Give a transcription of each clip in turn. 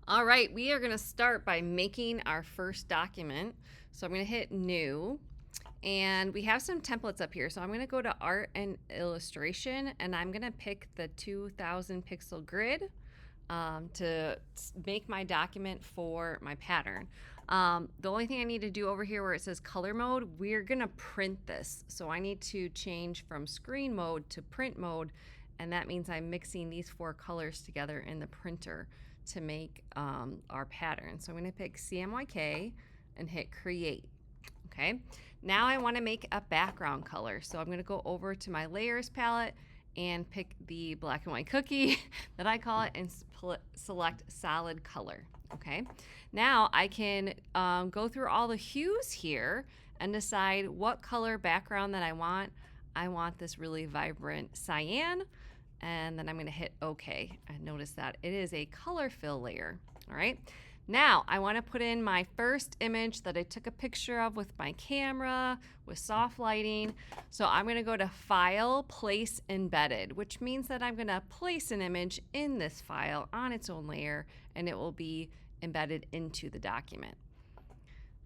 All right, we are going to start by making our first document. So I'm going to hit new, and we have some templates up here. So I'm going to go to art and illustration, and I'm going to pick the 2000 pixel grid to make my document for my pattern. The only thing I need to do over here where it says color mode, we're going to print this. So I need to change from screen mode to print mode, and that means I'm mixing these four colors together in the printer to make our pattern. So I'm going to pick CMYK and hit create. Okay, now I want to make a background color. So I'm going to go over to my layers palette and pick the black and white cookie that I call it and select solid color. Okay, now I can go through all the hues here and decide what color background that I want. I want this really vibrant cyan, and then I'm going to hit OK. And notice that it is a color fill layer. All right. Now I want to put in my first image that I took a picture of with my camera with soft lighting. So I'm going to go to File, Place, Embedded, which means that I'm going to place an image in this file on its own layer, and it will be embedded into the document.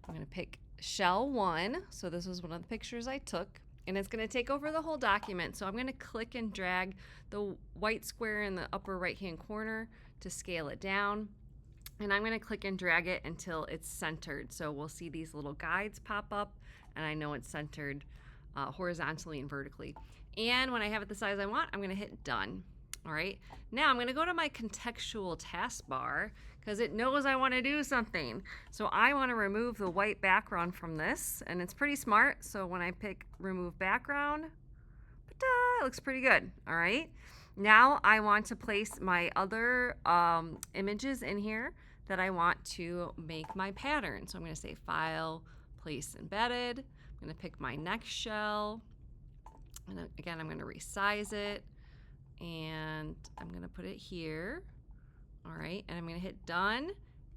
I'm going to pick Shell 1. So this was one of the pictures I took, and it's going to take over the whole document. So I'm going to click and drag the white square in the upper right-hand corner to scale it down. And I'm going to click and drag it until it's centered. So we'll see these little guides pop up, and I know it's centered horizontally and vertically. And when I have it the size I want, I'm going to hit done. All right. Now I'm going to go to my contextual taskbar because it knows I want to do something. So I want to remove the white background from this, and it's pretty smart. So when I pick remove background, it looks pretty good. All right. Now I want to place my other images in here that I want to make my pattern. So I'm going to say File, Place, Embedded. I'm going to pick my next shell. And again, I'm going to resize it. And I'm going to put it here. All right. And I'm going to hit Done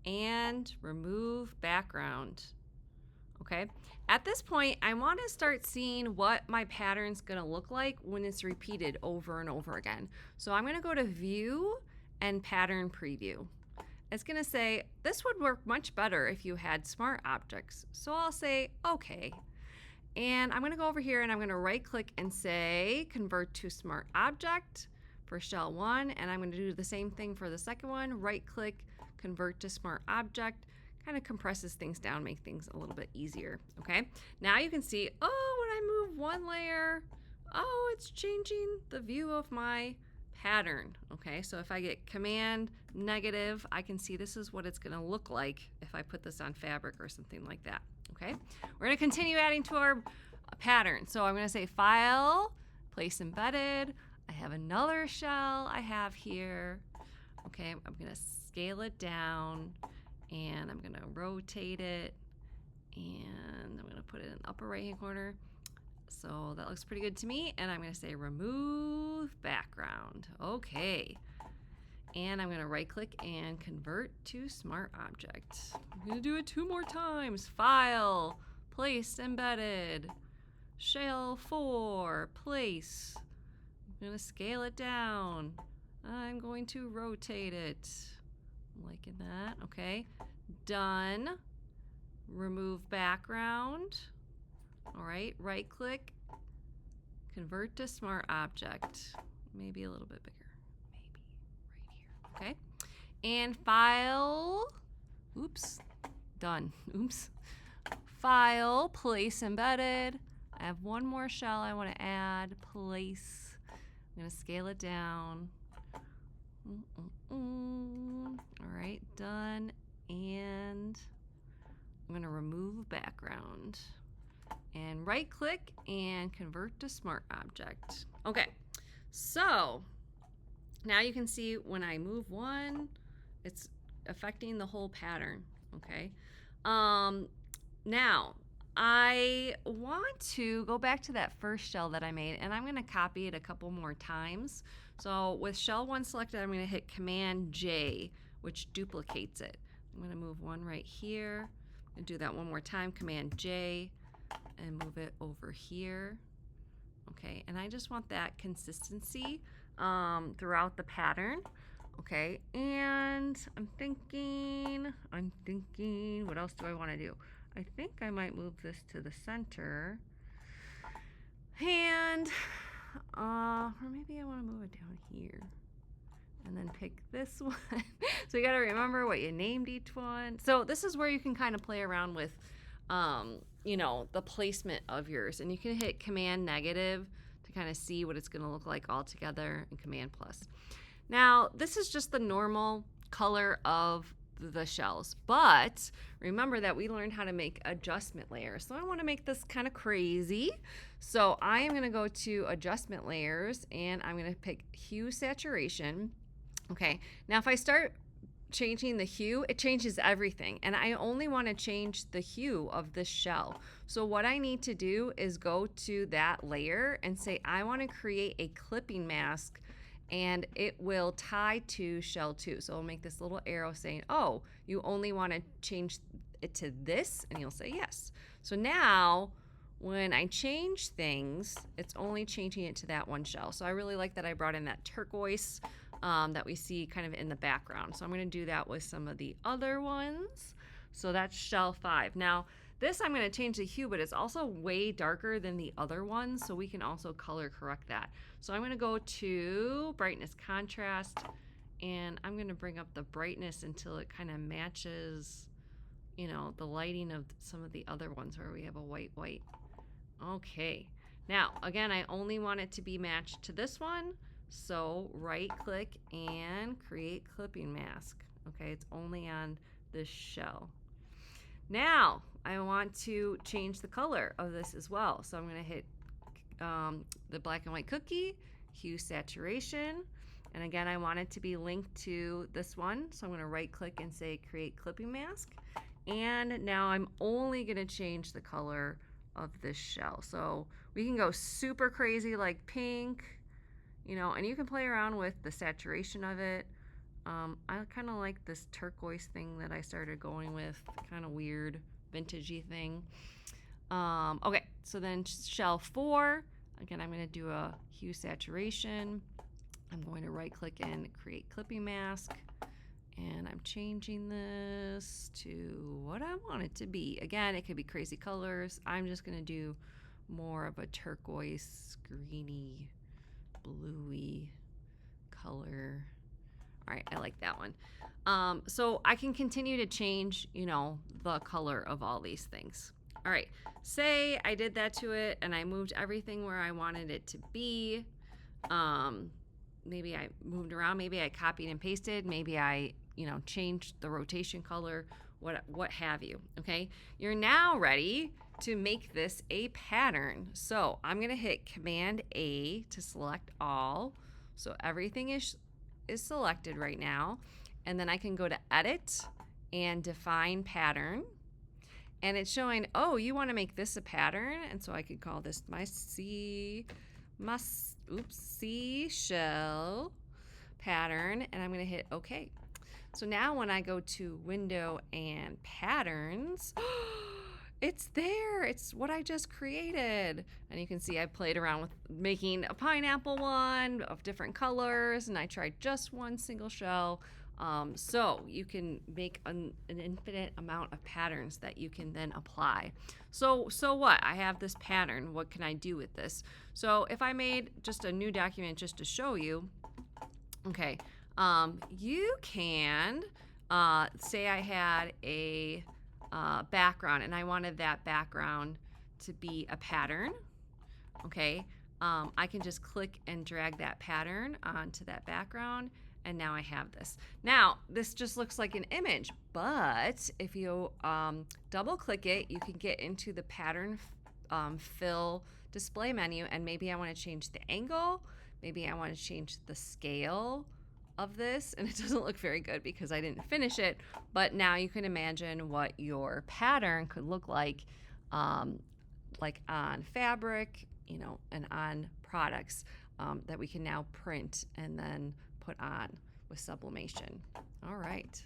and Remove Background. Okay. At this point, I want to start seeing what my pattern's going to look like when it's repeated over and over again. So I'm going to go to View and Pattern Preview. It's going to say, this would work much better if you had smart objects. So I'll say, okay. And I'm going to go over here and I'm going to right click and say, Convert to Smart Object for Shell 1. And I'm going to do the same thing for the second one. Right click, Convert to Smart Object. Kind of compresses things down, make things a little bit easier. Okay, now you can see, oh, when I move one layer, oh, it's changing the view of my pattern. Okay, so if I get Command negative, I can see this is what it's going to look like if I put this on fabric or something like that. Okay, we're going to continue adding to our pattern. So I'm going to say File, Place Embedded. I have another shell I have here. Okay, I'm going to scale it down, and I'm going to rotate it, and I'm going to put it in the upper right hand corner. So that looks pretty good to me, and I'm going to say remove background. Okay, and I'm going to right click and convert to smart object. I'm going to do it 2 more times. File, place embedded, shell 4, place. I'm going to scale it down. I'm going to rotate it. Liking that. Okay, done. Remove background. All right, right click, convert to smart object. Maybe a little bit bigger. Maybe right here. Okay, and file. Oops, done. Oops. File, place embedded. I have one more shell I want to add. Place. I'm going to scale it down. All right, done. And I'm going to remove background. And right click and convert to smart object. Okay, so now you can see when I move one, it's affecting the whole pattern. Okay, now I want to go back to that first shell that I made, and I'm going to copy it a couple more times. So with shell 1 selected, I'm going to hit Command J, which duplicates it. I'm going to move one right here and do that one more time, Command J, and move it over here. Okay, and I just want that consistency throughout the pattern. Okay, and I'm thinking, what else do I want to do? I think I might move this to the center. And, or maybe I want to move it down here. And then pick this one. So you got to remember what you named each one. So this is where you can kind of play around with, the placement of yours. And you can hit Command negative to kind of see what it's going to look like all together, and Command plus. Now, this is just the normal color of the shells, but remember that we learned how to make adjustment layers. So I want to make this kind of crazy. So I am going to go to adjustment layers, and I'm going to pick hue saturation. Okay, now if I start changing the hue, it changes everything, and I only want to change the hue of this shell. So what I need to do is go to that layer and say I want to create a clipping mask, and it will tie to shell 2. So I'll make this little arrow saying, oh, you only want to change it to this, and you'll say yes. So now when I change things, it's only changing it to that one shell. So I really like that I brought in that turquoise that we see kind of in the background. So I'm going to do that with some of the other ones. So that's shell 5. Now this I'm going to change the hue, but it's also way darker than the other ones, so we can also color correct that. So I'm going to go to brightness contrast, and I'm going to bring up the brightness until it kind of matches, the lighting of some of the other ones where we have a white. Okay. Now, again, I only want it to be matched to this one. So right click and create clipping mask. Okay, it's only on this shell. Now I want to change the color of this as well. So I'm going to hit the black and white cookie, hue saturation. And again, I want it to be linked to this one. So I'm going to right click and say create clipping mask. And now I'm only going to change the color of this shell. So we can go super crazy like pink, and you can play around with the saturation of it. I kind of like this turquoise thing that I started going with, kind of weird vintagey thing. Okay, so then shell 4, again, I'm going to do a hue saturation. I'm going to right click and create clipping mask, and I'm changing this to what I want it to be. Again, it could be crazy colors. I'm just going to do more of a turquoise, greeny, bluey color. All right, I like that one. So I can continue to change, the color of all these things. All right, say I did that to it and I moved everything where I wanted it to be. Maybe I moved around, maybe I copied and pasted, maybe I, changed the rotation color, what have you, okay? You're now ready to make this a pattern. So I'm gonna hit Command A to select all. So everything is selected right now. And then I can go to Edit and Define Pattern. And it's showing, oh, you want to make this a pattern. And so I could call this my seashell pattern. And I'm going to hit OK. So now when I go to Window and Patterns, it's there. It's what I just created. And you can see I played around with making a pineapple one of different colors, and I tried just one single shell. So you can make an infinite amount of patterns that you can then apply. So what? I have this pattern. What can I do with this? So if I made just a new document just to show you, okay, you can say I had a background and I wanted that background to be a pattern. Okay, I can just click and drag that pattern onto that background, and now I have this. Now this just looks like an image, but if you double click it, you can get into the pattern fill display menu, and maybe I want to change the angle, maybe I want to change the scale of this, and it doesn't look very good because I didn't finish it, but now you can imagine what your pattern could look like on fabric, and on products that we can now print and then put on with sublimation. All right.